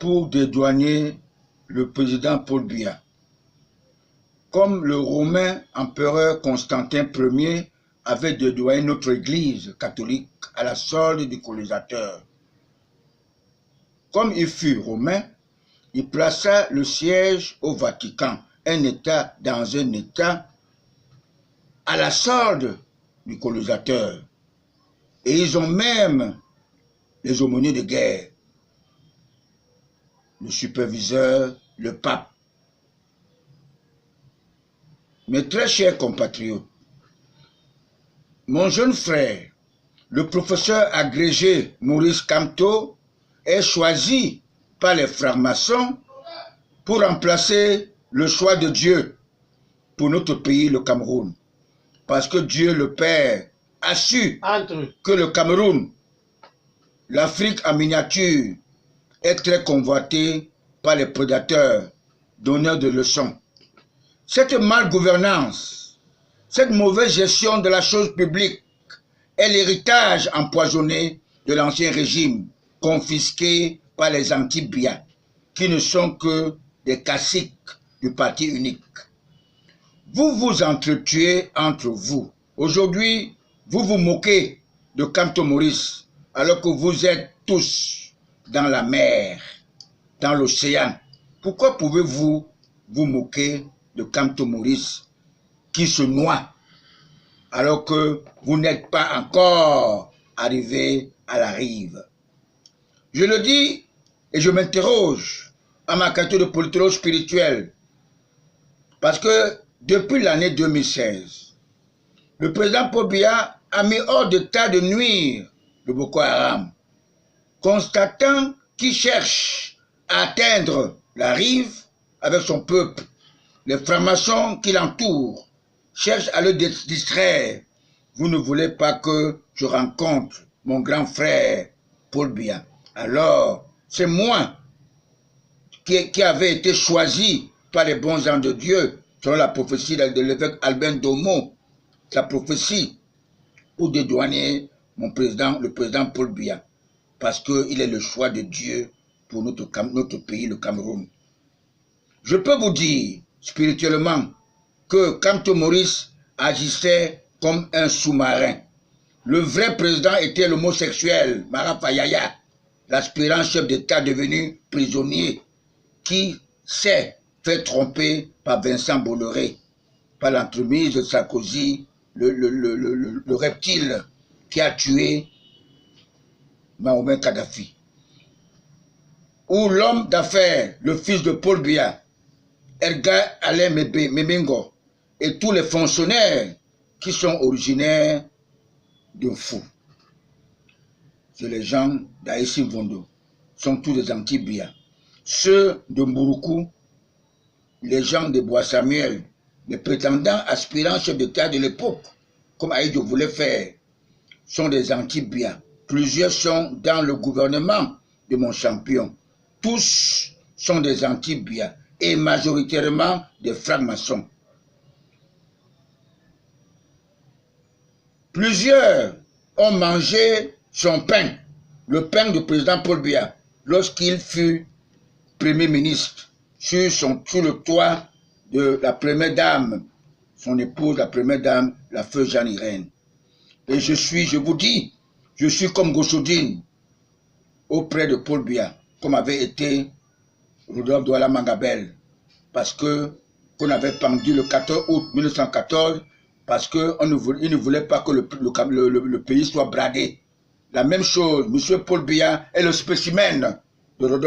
pour dédouaner le président Paul Biya. Comme le romain empereur Constantin Ier avait dédouané notre église catholique à la solde du colonisateur. Comme il fut romain, il plaça le siège au Vatican, un État dans un État, à la solde du colonisateur. Et ils ont même les aumôniers de guerre, le superviseur, le pape. Mes très chers compatriotes, mon jeune frère, le professeur agrégé Maurice Kamto, est choisi par les francs-maçons pour remplacer le choix de Dieu pour notre pays, le Cameroun. Parce que Dieu le Père a su que le Cameroun, l'Afrique en miniature, est très convoitée par les prédateurs, donneurs de leçons. Cette malgouvernance, cette mauvaise gestion de la chose publique est l'héritage empoisonné de l'ancien régime, confisqué par les anti-Biya, qui ne sont que des caciques du parti unique. Vous vous entretuez entre vous. Aujourd'hui, vous vous moquez de Kamto Maurice, alors que vous êtes tous dans la mer, dans l'océan. Pourquoi pouvez-vous vous moquer de Kamto Maurice qui se noie, alors que vous n'êtes pas encore arrivé à la rive? Je le dis et je m'interroge à ma qualité de politologue spirituel, parce que depuis l'année 2016, le président Paul Biya a mis hors d'état de nuire le Boko Haram, constatant qu'il cherche à atteindre la rive avec son peuple. Les francs-maçons qui l'entourent cherchent à le distraire. Vous ne voulez pas que je rencontre mon grand frère Paul Biya. Alors, c'est moi qui avait été choisi par les bons gens de Dieu, selon la prophétie de l'évêque Albin Domo, sa prophétie, pour dédouaner le président Paul Biya, parce qu'il est le choix de Dieu pour notre pays, le Cameroun. Je peux vous dire, spirituellement, que Kamto Maurice agissait comme un sous-marin. Le vrai président était l'homosexuel Mara Fayaya, l'aspirant chef d'État devenu prisonnier, qui s'est fait tromper par Vincent Bolloré, par l'entremise de Sarkozy, le reptile qui a tué Mahomet Kadhafi. Ou l'homme d'affaires, le fils de Paul Biya, Edgar Alain Mebengo, et tous les fonctionnaires qui sont originaires de Fou. C'est les gens d'Aïssi Vondo, sont tous des anti-Biya. Ceux de Mburuku, les gens de Bois-Samuel, les prétendants aspirants chefs d'État de l'époque, comme Aïdjo voulait faire, sont des anti-Biya. Plusieurs sont dans le gouvernement de mon champion. Tous sont des anti-Biya et majoritairement des francs-maçons. Plusieurs ont mangé son pain, le pain du président Paul Biya, lorsqu'il fut Premier ministre, sur le toit de la première dame, son épouse, la première dame, la feu Jeanne Irène. Et je vous dis, je suis comme Gossoudine auprès de Paul Biya, comme avait été Rodolphe Douala Mangabel, parce qu'on avait pendu le 14 août 1914, parce qu'il ne voulait pas que le pays soit bradé. La même chose, M. Paul Biya est le spécimen de Rodolphe.